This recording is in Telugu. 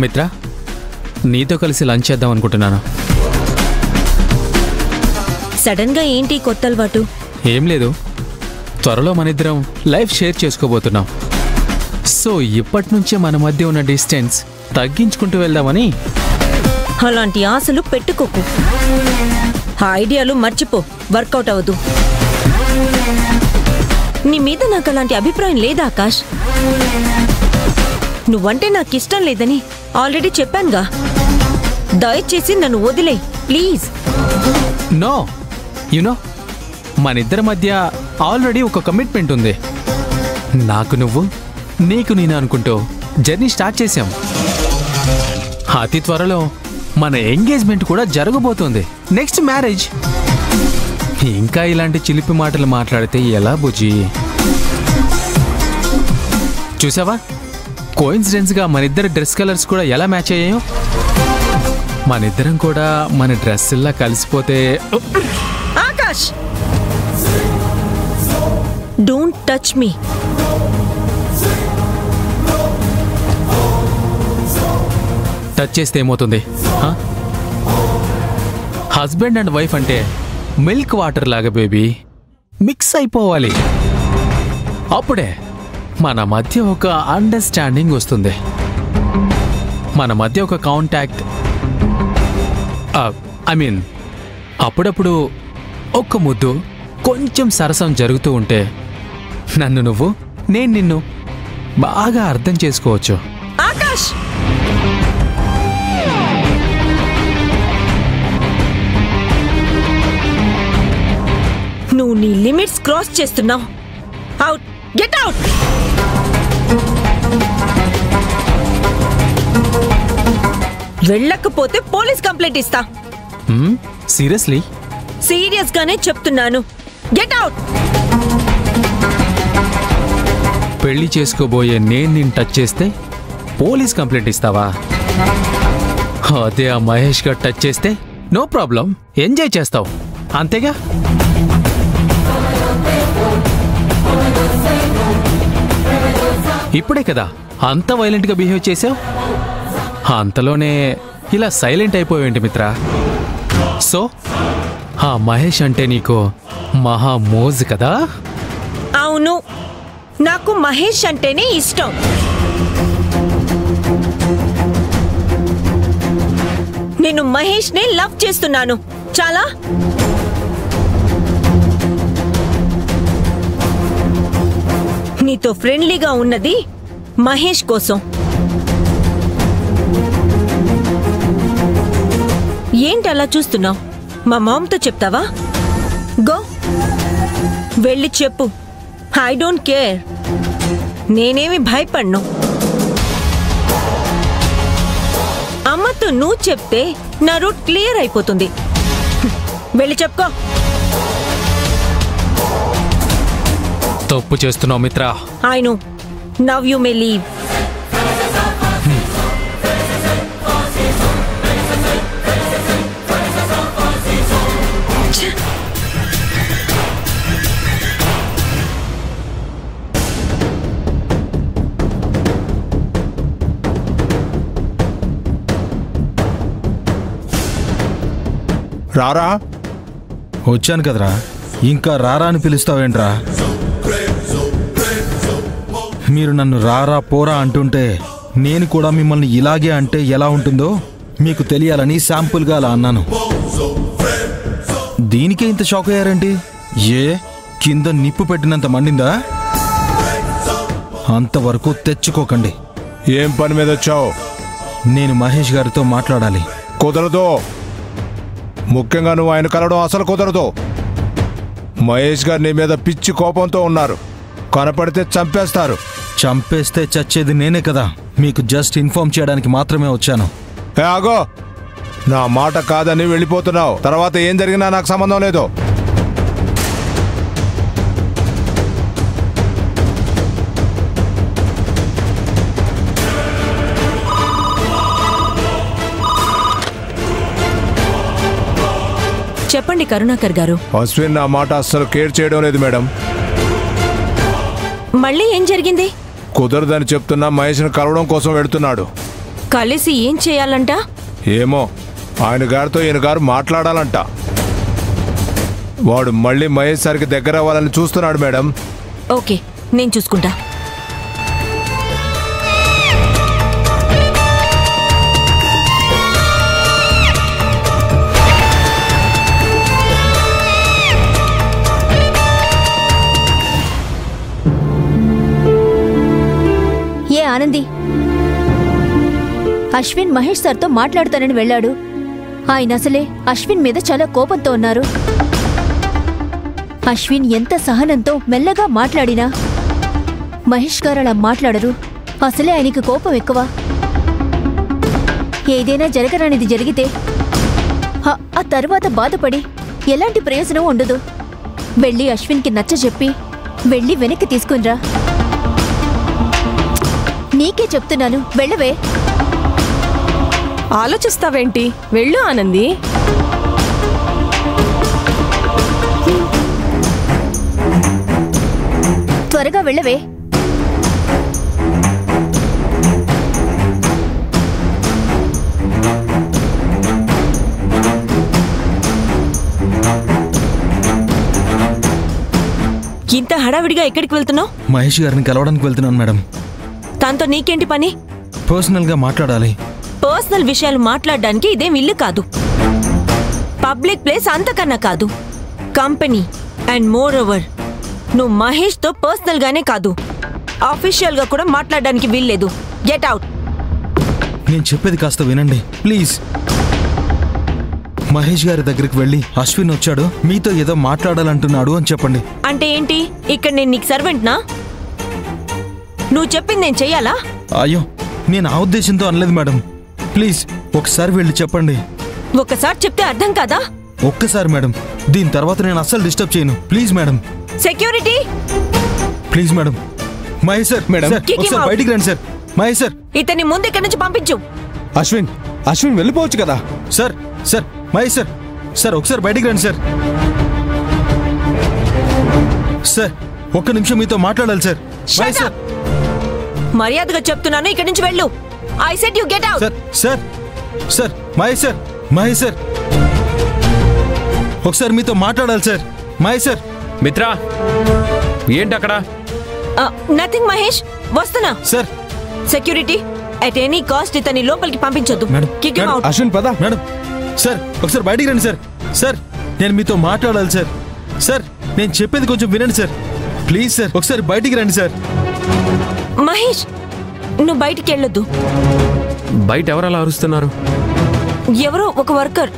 మిత్ర, నీతో కలిసి లంచ్ చేద్దాం అనుకుంటున్నాను. సడన్ గా ఏంటి కొత్త అలవాటు? ఏం లేదు, త్వరలో మనిద్దరం లైఫ్ షేర్ చేసుకోబోతున్నాం. సో ఇప్పటి నుంచే మన మధ్య ఉన్న డిస్టెన్స్ తగ్గించుకుంటూ వెళ్దామని. అలాంటి ఆశలు పెట్టుకోకు. ఆ ఐడియాలు మర్చిపో, వర్కౌట్ అవ్వదు. నీ మీద నాకు అలాంటి అభిప్రాయం లేదా ఆకాష్? నువ్వంటే నాకు ఇష్టం లేదని ఆల్రెడీ చెప్పానుగా. దయచేసి నన్ను వదిలే ప్లీజ్. నో, యునో మనిద్దరి మధ్య ఆల్రెడీ ఒక కమిట్మెంట్ ఉంది. నాకు నువ్వు, నీకు నేను అనుకుంటూ జర్నీ స్టార్ట్ చేశాం. అతి త్వరలో మన ఎంగేజ్మెంట్ కూడా జరగబోతోంది. Next marriage. ఇంకా ఇలాంటి చిలిపి మాటలు మాట్లాడితే ఎలా బుజ్జి? చూసావా, కోయిన్సిడెన్స్గా మనిద్దరి డ్రెస్ కలర్స్ కూడా ఎలా మ్యాచ్ అయ్యాయో. మనిద్దరం కూడా మన డ్రెస్సుల్లా కలిసిపోతే. Akash, don't touch me. Touch చేస్తే ఏమవుతుంది? హస్బెండ్ అండ్ వైఫ్ అంటే మిల్క్ వాటర్ లాగా బేబీ, మిక్స్ అయిపోవాలి. అప్పుడే మన మధ్య ఒక అండర్స్టాండింగ్ వస్తుంది. మన మధ్య ఒక కాంటాక్ట్, ఐ మీన్ అప్పుడప్పుడు ఒక్క ముద్దు, కొంచెం సరసం జరుగుతూ ఉంటే నన్ను నువ్వు, నేను నిన్ను బాగా అర్థం చేసుకోవచ్చు. ఆకాష్, నువ్వు నీ లిమిట్స్ క్రాస్ చేస్తున్నావు. Out, get out. వెళ్ళకపోతే పోలీస్ కంప్లైంట్ ఇస్తా. సీరియస్లీ? సీరియస్ గానే చెప్తున్నాను. Get out. పెళ్లి చేసుకోబోయే నేను నిన్ను టచ్ చేస్తే పోలీస్ కంప్లైంట్ ఇస్తావా? అదే ఆ మహేష్ గారు టచ్ చేస్తే నో ప్రాబ్లం, ఎంజాయ్ చేస్తావు అంతేగా? ఇప్పుడే కదా అంత వైలెంట్గా బిహేవ్ చేసావు, అంతలోనే ఇలా సైలెంట్ అయిపోయావేంటి మిత్ర? సో ఆ మహేష్ అంటే నీకు మహా మోజు కదా? అవును, నాకు మహేష్ అంటేనే ఇష్టం. నేను మహేష్ నే లవ్ చేస్తున్నాను. చాలా. నీతో ఫ్రెండ్లీగా ఉన్నది మహేష్ కోసం. ఏంటి అలా చూస్తున్నావు? మా మామ్తో చెప్తావా? గో, వెళ్ళి చెప్పు. I don't care. నేనేమి భయపడ్ను. అమ్మతో నువ్వు చెప్తే నా రూట్ క్లియర్ అయిపోతుంది. వెళ్ళి చెప్పుకో. తప్పు చేస్తున్నావు మిత్ర. I know. Now you may leave. రారా? వచ్చాను కదరా, ఇంకా రారా అని పిలుస్తావేంట్రా? మీరు నన్ను రారా పోరా అంటుంటే నేను కూడా మిమ్మల్ని ఇలాగే అంటే ఎలా ఉంటుందో మీకు తెలియాలని శాంపుల్గా అలా అన్నాను. దీనికే ఇంత షాక్ అయ్యారేంటి? ఏ కింద నిప్పు పెట్టినంత మండిందా? అంతవరకు తెచ్చుకోకండి. ఏం పని మీద వచ్చావు? నేను మహేష్ గారితో మాట్లాడాలి. కుదరదు. ముఖ్యంగా నువ్వు ఆయన కలవడం అసలు కుదరదు. మహేష్ గారు నీ మీద పిచ్చి కోపంతో ఉన్నారు. కనపడితే చంపేస్తారు. చంపేస్తే చచ్చేది నేనే కదా. మీకు జస్ట్ ఇన్ఫార్మ్ చేయడానికి మాత్రమే వచ్చాను. ఆగో, నా మాట కాదని వెళ్ళిపోతున్నావు. తర్వాత ఏం జరిగినా నాకు సంబంధం లేదు. చెప్పండి కరుణాకర్ గారు. అశ్విన్ నా మాట అస్సలు కేర్ చేయడం లేదు మేడం. మళ్ళీ ఏం జరిగింది? కుదరదని చెప్తున్నా. మహేష్ని కలవడం కోసం వెళుతున్నాడు. కలిసి ఏం చేయాలంట? ఏమో ఆయన గారితో ఈయన గారు మాట్లాడాలంట. వాడు మళ్ళీ మహేష్ సార్కి దగ్గర అవ్వాలని చూస్తున్నాడు మేడం. ఓకే, నేను చూసుకుంటా. ఏ ఆనంది, అశ్విన్ మహేష్ సార్తో మాట్లాడుతానని వెళ్ళాడు. ఆయన అసలే అశ్విన్ మీద చాలా కోపంతో ఉన్నారు. అశ్విన్ ఎంత సహనంతో మెల్లగా మాట్లాడినా మహేష్ గారు అలా మాట్లాడరు. అసలే ఆయనకి కోపం ఎక్కువ. ఏదైనా జరగరానిది జరిగితే ఆ తర్వాత బాధపడి ఎలాంటి ప్రయోజనం ఉండదు. వెళ్ళి అశ్విన్కి నచ్చజెప్పి వెళ్ళి వెనక్కి తీసుకునిరా. నీకే చెప్తున్నాను, వెళ్ళవే. ఆలోచిస్తావేంటి? వెళ్ళు ఆనంది. త్వరగా వెళ్ళవే. ఇంత హడావిడిగా ఎక్కడికి వెళ్తున్నావు? మహేష్ గారిని కలవడానికి వెళ్తున్నాను మేడం. దాంతో నీకేంటి పని? పర్సనల్గా మాట్లాడాలి. పర్సనల్ విషయాలు మాట్లాడడానికి ఇదేం ఇల్లు కాదు, పబ్లిక్ ప్లేస్ అంతకన్నా కాదు, కంపెనీ. అండ్ మోర్ ఓవర్, నువ్వు మహేష్తో పర్సనల్ గానే కాదు, ఆఫీషియల్ గా కూడా మాట్లాడడానికి వీల్లేదు. Get out. నేను చెప్పేది కాస్త వినండి ప్లీజ్. మహేష్ గారి దగ్గరికి వెళ్ళి అశ్విన్ వచ్చాడు, మీతో ఏదో మాట్లాడాలంటున్నాడు అని చెప్పండి. అంటే ఏంటి? ఇక్కడ నేను నీకు సర్వెంట్నా? నువ్వు చెప్పింది నేను చెయ్యాలా? అయ్యో, నేను ఆ ఉద్దేశంతో అనలేదు మేడం. ప్లీజ్ ఒకసారి వెళ్ళి చెప్పండి. ఒకసారి చెప్తే అర్థం కాదా? ఒక్కసారి మేడం, దీని తర్వాత నేను అస్సలు డిస్టర్బ్ చేయను. Please madam. Security, please madam. Mahesh sir madam, sir, kick him ఒకసారి out. బయటికి రండి సార్. మహేష్ సార్. ఇతన్ని ముందు ఇక్కడి నుంచి పంపించు. అశ్విన్ వెళ్ళిపోవచ్చు కదా. Sir sir, Mahesh sir, sir ఒకసారి బయటికి రండి సార్. సార్ ఒక్క నిమిషం మీతో మాట్లాడాలి సార్. మహేష్ సార్. మర్యాదగా చెప్తున్నాను, ఇక్కడి నుంచి వెళ్ళు. I said you get out. Sir sir sir, Mahesh sir, Mahesh sir, ఒకసారి మీతో మాట్లాడాలి సార్. మహేష్ సార్. మిత్రా, ఏంటి అక్కడ? నథింగ్ మహేష్, వస్తున్నా. Sir. Security, at any cost ఇతన్ని లోపలికి పంపించొద్దు. Madam, kick him out. Ashwin పద. మేడం సార్, ఒకసారి బయటికి రండి సార్. సార్ నేను మీతో మాట్లాడాలి సార్. సార్ నేను చెప్పేది కొంచెం వినండి సార్. ప్లీజ్ సార్, ఒకసారి బయటికి రండి సార్. మహేష్, నువ్వు బయటికి వెళ్ళొద్దు. బయట ఎవరు అలా అరుస్తున్నారు? ఎవరో ఒక వర్కర్